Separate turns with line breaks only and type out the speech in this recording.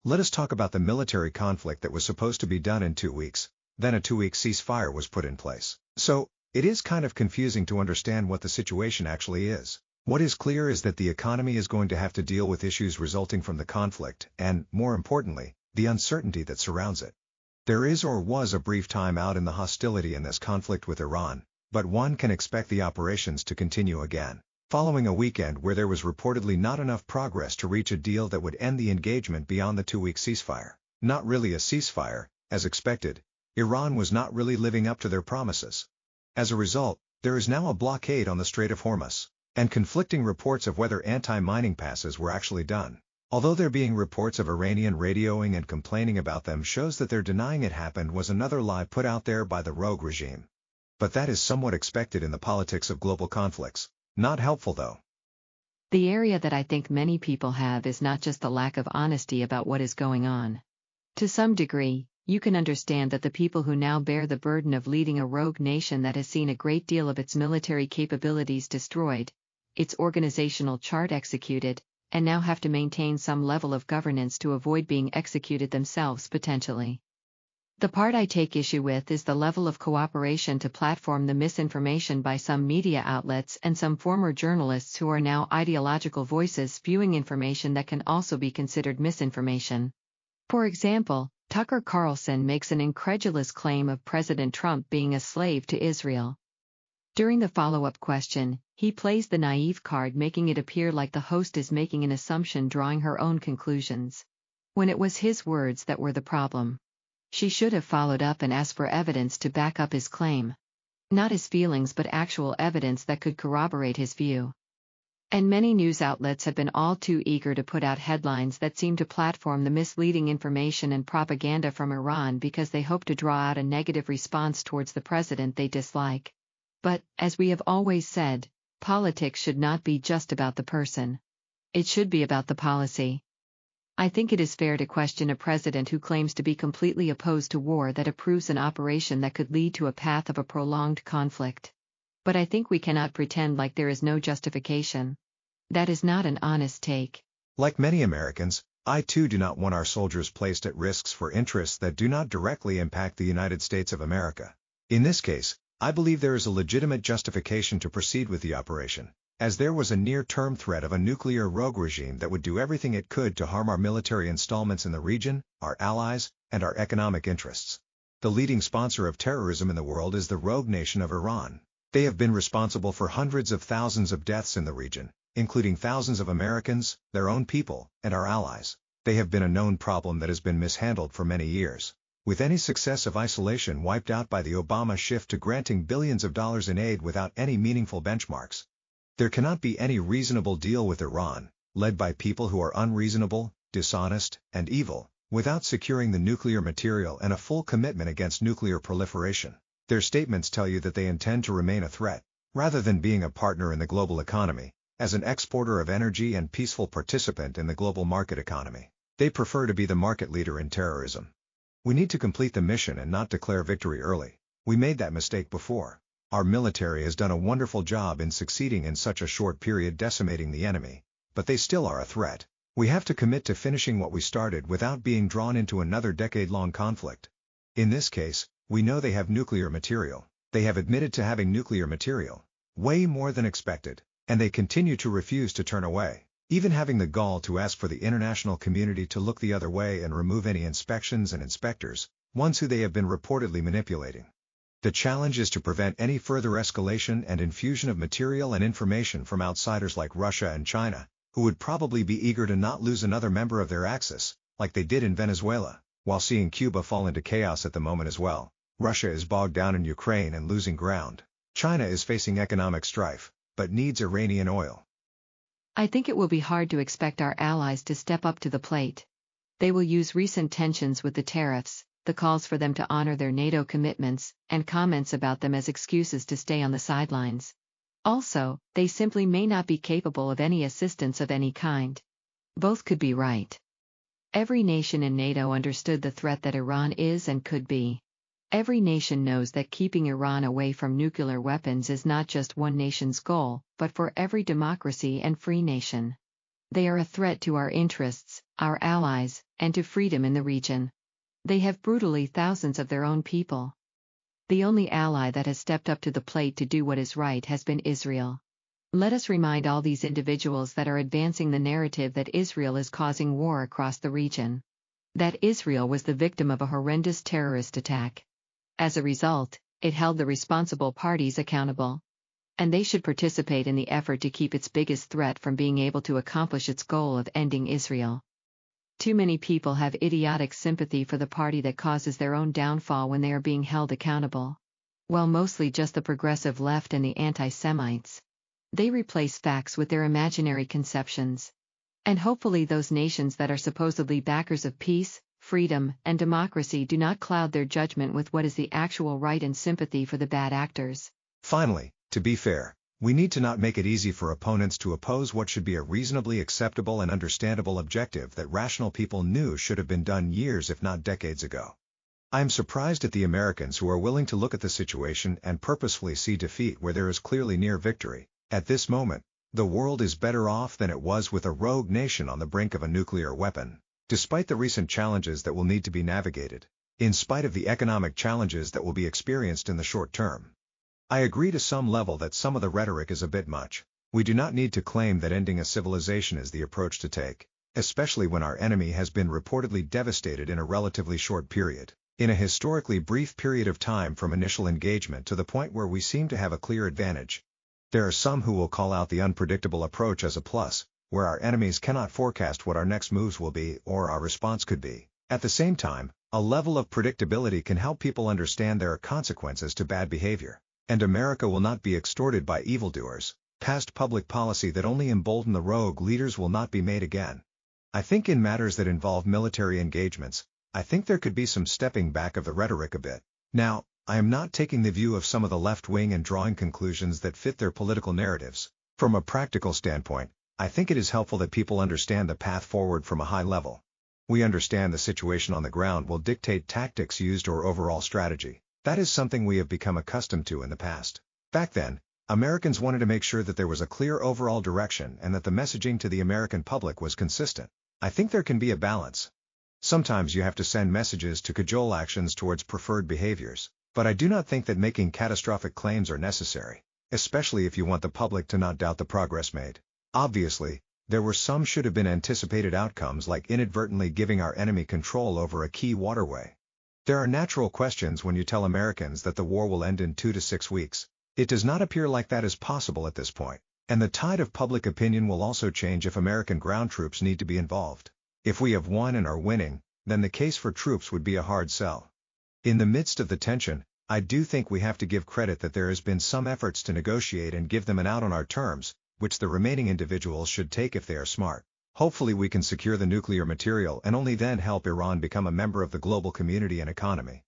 Let us talk about the military conflict that was supposed to be done in 2 weeks, then a 2-week ceasefire was put in place. So, it is kind of confusing to understand what the situation actually is. What is clear is that the economy is going to have to deal with issues resulting from the conflict and, more importantly, the uncertainty that surrounds it. There is or was a brief time out in the hostility in this conflict with Iran, but one can expect the operations to continue again, following a weekend where there was reportedly not enough progress to reach a deal that would end the engagement beyond the 2-week ceasefire. Not really a ceasefire, as expected. Iran was not really living up to their promises. As a result, there is now a blockade on the Strait of Hormuz, and conflicting reports of whether anti-mining passes were actually done. Although there being reports of Iranian radioing and complaining about them shows that their denying it happened was another lie put out there by the rogue regime. But that is somewhat expected in the politics of global conflicts. Not helpful though.
The area that I think many people have is not just the lack of honesty about what is going on. To some degree, you can understand that the people who now bear the burden of leading a rogue nation that has seen a great deal of its military capabilities destroyed, its organizational chart executed, and now have to maintain some level of governance to avoid being executed themselves potentially. The part I take issue with is the level of cooperation to platform the misinformation by some media outlets and some former journalists who are now ideological voices spewing information that can also be considered misinformation. For example, Tucker Carlson makes an incredulous claim of President Trump being a slave to Israel. During the follow-up question, he plays the naive card, making it appear like the host is making an assumption, drawing her own conclusions, when it was his words that were the problem. She should have followed up and asked for evidence to back up his claim. Not his feelings but actual evidence that could corroborate his view. And many news outlets have been all too eager to put out headlines that seem to platform the misleading information and propaganda from Iran because they hope to draw out a negative response towards the president they dislike. But, as we have always said, politics should not be just about the person. It should be about the policy. I think it is fair to question a president who claims to be completely opposed to war that approves an operation that could lead to a path of a prolonged conflict. But I think we cannot pretend like there is no justification. That is not an honest take.
Like many Americans, I too do not want our soldiers placed at risks for interests that do not directly impact the United States of America. In this case, I believe there is a legitimate justification to proceed with the operation, as there was a near-term threat of a nuclear rogue regime that would do everything it could to harm our military installments in the region, our allies, and our economic interests. The leading sponsor of terrorism in the world is the rogue nation of Iran. They have been responsible for hundreds of thousands of deaths in the region, including thousands of Americans, their own people, and our allies. They have been a known problem that has been mishandled for many years, with any success of isolation wiped out by the Obama shift to granting billions of dollars in aid without any meaningful benchmarks. There cannot be any reasonable deal with Iran, led by people who are unreasonable, dishonest, and evil, without securing the nuclear material and a full commitment against nuclear proliferation. Their statements tell you that they intend to remain a threat, rather than being a partner in the global economy, as an exporter of energy and peaceful participant in the global market economy. They prefer to be the market leader in terrorism. We need to complete the mission and not declare victory early. We made that mistake before. Our military has done a wonderful job in succeeding in such a short period decimating the enemy, but they still are a threat. We have to commit to finishing what we started without being drawn into another decade-long conflict. In this case, we know they have nuclear material. They have admitted to having nuclear material, way more than expected, and they continue to refuse to turn away, even having the gall to ask for the international community to look the other way and remove any inspections and inspectors, ones who they have been reportedly manipulating. The challenge is to prevent any further escalation and infusion of material and information from outsiders like Russia and China, who would probably be eager to not lose another member of their axis, like they did in Venezuela, while seeing Cuba fall into chaos at the moment as well. Russia is bogged down in Ukraine and losing ground. China is facing economic strife, but needs Iranian oil.
I think it will be hard to expect our allies to step up to the plate. They will use recent tensions with the tariffs, the calls for them to honor their NATO commitments, and comments about them as excuses to stay on the sidelines. Also, they simply may not be capable of any assistance of any kind. Both could be right. Every nation in NATO understood the threat that Iran is and could be. Every nation knows that keeping Iran away from nuclear weapons is not just one nation's goal, but for every democracy and free nation. They are a threat to our interests, our allies, and to freedom in the region. They have brutally thousands of their own people. The only ally that has stepped up to the plate to do what is right has been Israel. Let us remind all these individuals that are advancing the narrative that Israel is causing war across the region. That Israel was the victim of a horrendous terrorist attack. As a result, it held the responsible parties accountable. And they should participate in the effort to keep its biggest threat from being able to accomplish its goal of ending Israel. Too many people have idiotic sympathy for the party that causes their own downfall when they are being held accountable. Well, mostly just the progressive left and the anti-Semites. They replace facts with their imaginary conceptions. And hopefully those nations that are supposedly backers of peace, freedom, and democracy do not cloud their judgment with what is the actual right and sympathy for the bad actors.
Finally, to be fair, we need to not make it easy for opponents to oppose what should be a reasonably acceptable and understandable objective that rational people knew should have been done years if not decades ago. I am surprised at the Americans who are willing to look at the situation and purposefully see defeat where there is clearly near victory. At this moment, the world is better off than it was with a rogue nation on the brink of a nuclear weapon, despite the recent challenges that will need to be navigated, in spite of the economic challenges that will be experienced in the short term. I agree to some level that some of the rhetoric is a bit much. We do not need to claim that ending a civilization is the approach to take, especially when our enemy has been reportedly devastated in a relatively short period, in a historically brief period of time from initial engagement to the point where we seem to have a clear advantage. There are some who will call out the unpredictable approach as a plus, where our enemies cannot forecast what our next moves will be or our response could be. At the same time, a level of predictability can help people understand there are consequences to bad behavior. And America will not be extorted by evildoers. Past public policy that only embolden the rogue leaders will not be made again. I think in matters that involve military engagements, I think there could be some stepping back of the rhetoric a bit. Now, I am not taking the view of some of the left wing and drawing conclusions that fit their political narratives. From a practical standpoint, I think it is helpful that people understand the path forward from a high level. We understand the situation on the ground will dictate tactics used or overall strategy. That is something we have become accustomed to in the past. Back then, Americans wanted to make sure that there was a clear overall direction and that the messaging to the American public was consistent. I think there can be a balance. Sometimes you have to send messages to cajole actions towards preferred behaviors, but I do not think that making catastrophic claims are necessary, especially if you want the public to not doubt the progress made. Obviously, there were some should have been anticipated outcomes like inadvertently giving our enemy control over a key waterway. There are natural questions when you tell Americans that the war will end in 2 to 6 weeks. It does not appear like that is possible at this point, and the tide of public opinion will also change if American ground troops need to be involved. If we have won and are winning, then the case for troops would be a hard sell. In the midst of the tension, I do think we have to give credit that there has been some efforts to negotiate and give them an out on our terms, which the remaining individuals should take if they are smart. Hopefully we can secure the nuclear material and only then help Iran become a member of the global community and economy.